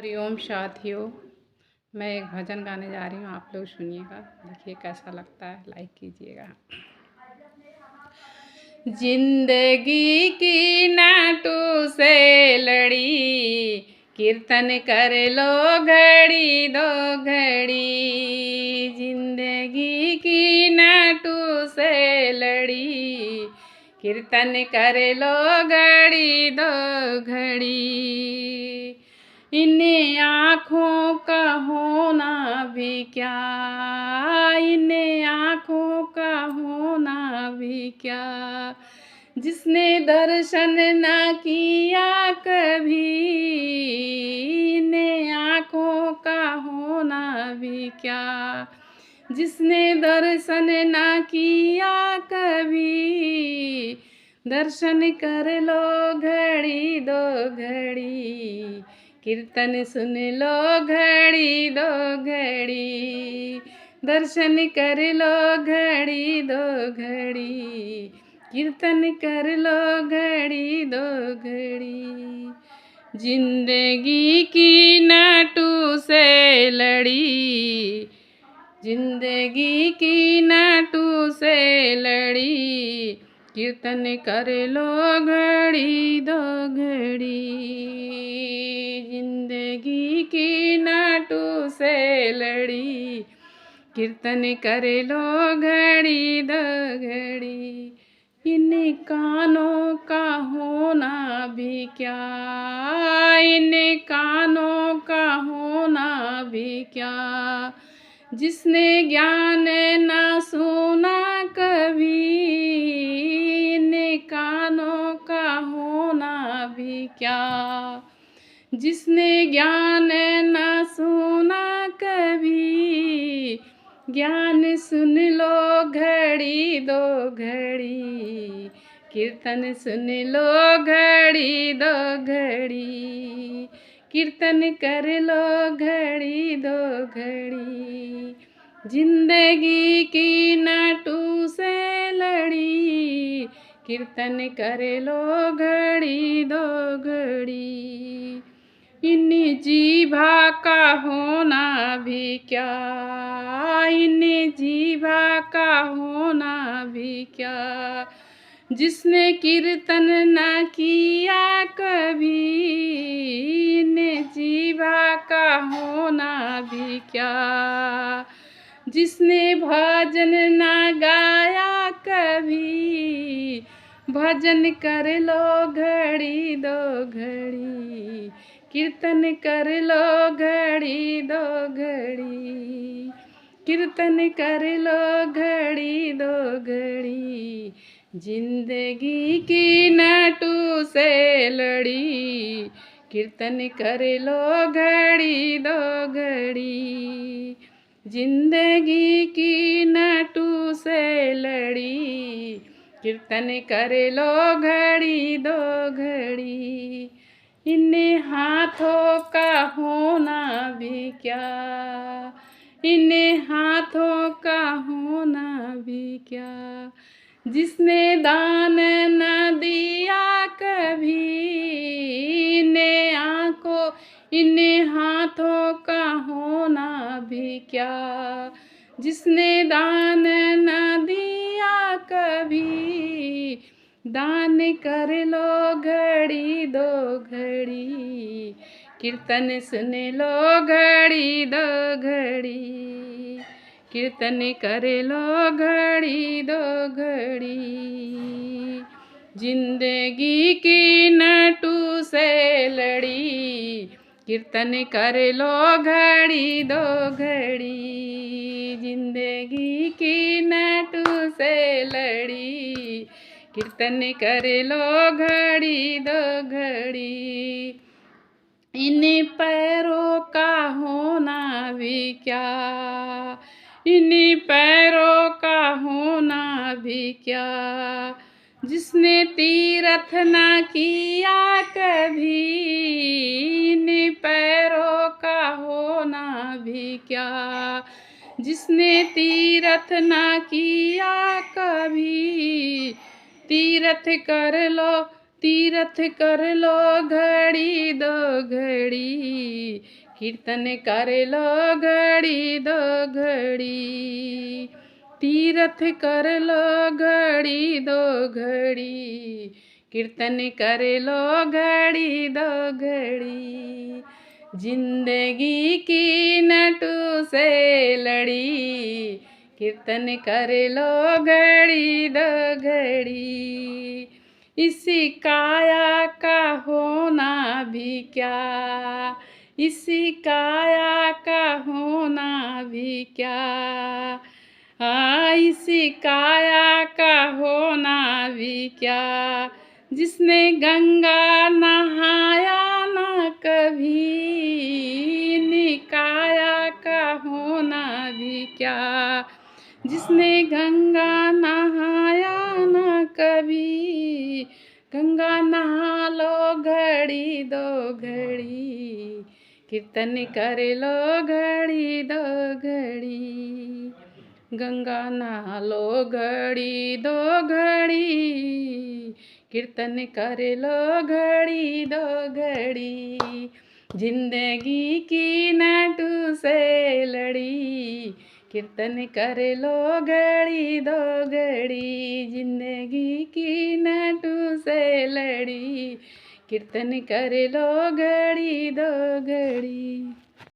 हरिओम साथियों, मैं एक भजन गाने जा रही हूँ। आप लोग सुनिएगा, देखिए कैसा लगता है, लाइक कीजिएगा। जिंदगी की नाटू से लड़ी, कीर्तन कर लो घड़ी दो घड़ी। जिंदगी की नाटू से लड़ी, कीर्तन कर लो घड़ी दो घड़ी। इन आँखों का होना भी क्या, इन आँखों का होना भी क्या, जिसने दर्शन न किया कभी। इन आँखों का होना भी क्या, जिसने दर्शन न किया कभी। दर्शन कर लो घड़ी दो घड़ी, कीर्तन सुन लो घड़ी दो घड़ी। दर्शन कर लो घड़ी दो घड़ी, कीर्तन कर लो घड़ी दो घड़ी। जिंदगी की नाटू से लड़ी, जिंदगी की नाटू से लड़ी, कीर्तन कर लो घड़ी दो घड़ी। जिंदगी की नाटू से लड़ी, कीर्तन कर लो घड़ी दो घड़ी। इन कानों का होना भी क्या, इन कानों का होना भी क्या, जिसने ज्ञान न सुना कभी। इन कानों का होना भी क्या, जिसने ज्ञान न सुना कभी। ज्ञान सुन लो घड़ी दो घड़ी, कीर्तन सुन लो घड़ी दो घड़ी। कीर्तन कर लो घड़ी दो घड़ी। जिंदगी की नाटू से लड़ी, कीर्तन कर लो घड़ी दो घड़ी। इन जीभा का होना भी क्या, इन जीभा का होना भी क्या, जिसने कीर्तन न किया कभी। इन जीभा का होना भी क्या, जिसने भजन न गाया कभी। भजन कर लो घड़ी दो घड़ी, कीर्तन कर लो घड़ी दो घड़ी। कीर्तन कर लो घड़ी दो घड़ी। जिंदगी की नाटू से लड़ी, कीर्तन कर लो घड़ी दो घड़ी। जिंदगी की नाटू से लड़ी, कीर्तन कर लो घड़ी दो घड़ी। इन हाथों का होना भी क्या, इन हाथों का होना भी क्या, जिसने दान न दिया कभी। इन आँखों इन हाथों का होना भी क्या, जिसने दान न दिया कभी। दान कर लो घड़ी दो घड़ी, कीर्तन सुन लो घड़ी दो घड़ी। कीर्तन कर लो घड़ी दो घड़ी। जिंदगी की नाटू से लड़ी, कीर्तन कर लो घड़ी दो घड़ी। जिंदगी की नाटू से लड़ी, कीर्तन कर लो घड़ी दो घड़ी। इन पैरों का होना भी क्या, इन पैरों का होना भी क्या, जिसने तीरथ न किया कभी। इन पैरों का होना भी क्या, जिसने तीरथ न किया कभी। तीरथ कर लो तीरथ कर लो घड़ी दो घड़ी, कीर्तन कर लो घड़ी दो घड़ी। तीरथ कर लो घड़ी दो घड़ी, कीर्तन कर लो घड़ी दो घड़ी। जिंदगी की नटू से लड़ी, कीर्तन कर लो घड़ी दो घड़ी। इसी काया का होना भी क्या, इसी काया का होना भी क्या। इसी काया का होना भी क्या, जिसने गंगा नहाया ना कभी। निकाया का होना भी क्या, जिसने गंगा नहाया ना कभी। गंगा नहा लो घड़ी दो घड़ी, कीर्तन कर लो घड़ी दो घड़ी। गंगा नहा लो घड़ी दो घड़ी, कीर्तन कर लो घड़ी दो घड़ी। जिंदगी की नटू से लड़ी, कीर्तन कर लो घड़ी दो घड़ी। जिंदगी की नटू से लड़ी, कीर्तन कर लो घड़ी दो घड़ी।